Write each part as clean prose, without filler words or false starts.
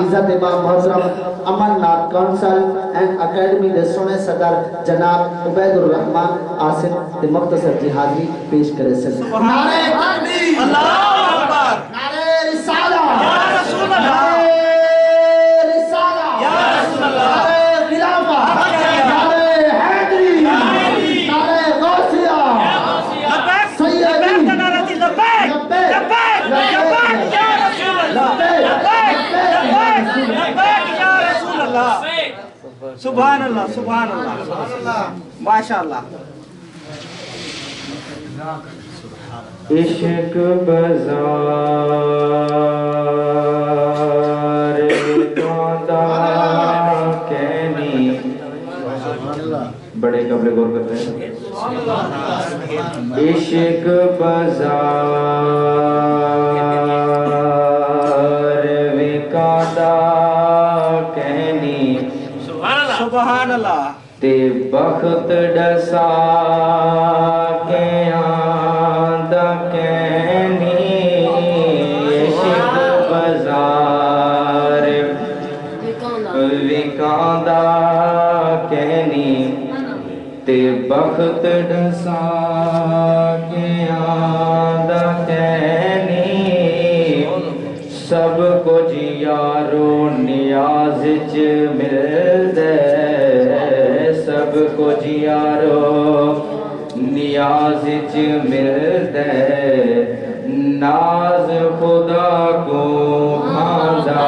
عزت امام محترم امن ناتھ کونسل اینڈ اکیڈمی دے سونے صدر جناب عبید الرحمن آصف تے مختصر جی حاضری پیش کرے سن نعرہ تکبیر اللہ اکبر نعرہ رسالہ یا رسول اللہ نعرہ رسالہ یا رسول اللہ نعرہ خلافہ نعرہ حیدری نعرہ غوثیہ سیدی لبیک لبیک لبیک یا رسول اللہ سبحان اللہ سبحان اللہ ماشاءاللہ عشق بازار کاندا کہنی بڑے قبل غور کرتے ہیں عشق بازار کاندا کہنی سبحان اللہ تے بخت ڈسا کے آندہ کہنی عشق بازار وکاندہ کہنی تے بخت ڈسا کے آندہ کہنی سب کچھ یارو نیاز چ مل دے سب کچھ یارو نیاز چ مل دے ناز خدا کو کھاندا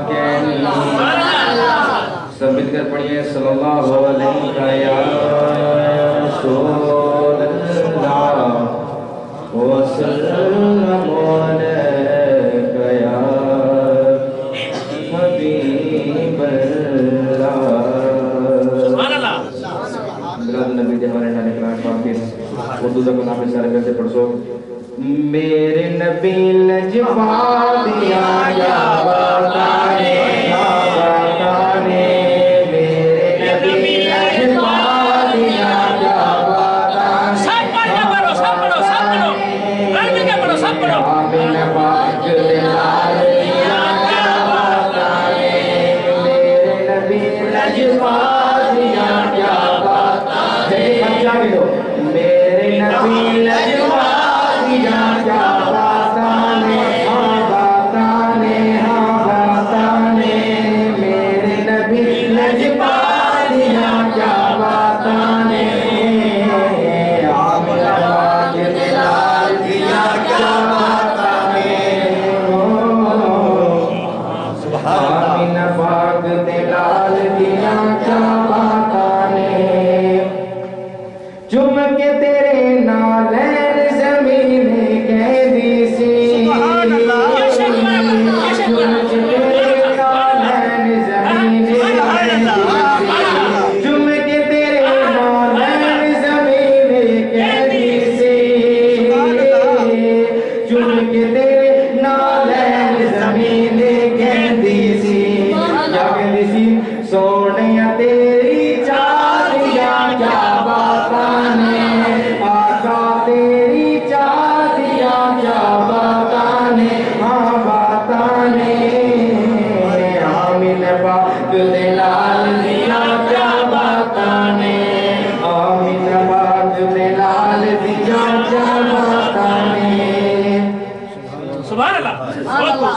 کہنی سب مل کر پڑھئے صلی اللہ علیہ رسول اللہ وسلم علیہ یا حبیب اللہ سبحان اللہ میلاد النبی دے ہمارے نانے کلام پاک کے اردو دا کلام میں سارے کرتے پڑھ سو میرے نبی لجوا دیا یا بتانے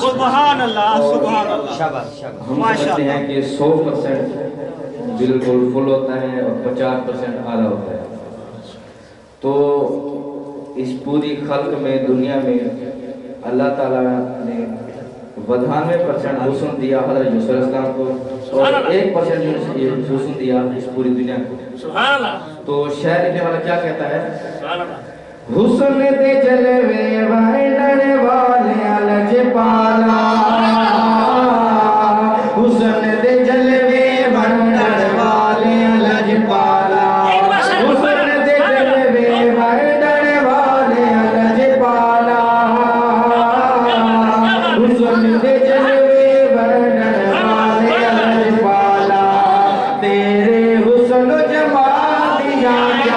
سبحان اللہ سبحان اللہ ہم سمجھتے ہیں کہ 100% بالکل فل ہوتا ہے اور 50% آدھا ہوتا ہے تو اس پوری خلق میں دنیا میں اللہ تعالیٰ نے 92% حسن دیا حضرت یوسف علیہ السلام کو اور 1% حسن دیا اس پوری دنیا کو تو شاعر لکھنے والا کیا کہتا ہے حسن دے جلوے وائنڈنے والے الج پالا حسن دے جلوے وائنڈنے والے الج پالا حسن دے جلوے وائنڈنے والے الج پالا حسن دے جلوے وائنڈنے والے الج پالا تیرے حسن و جمال دیا کیا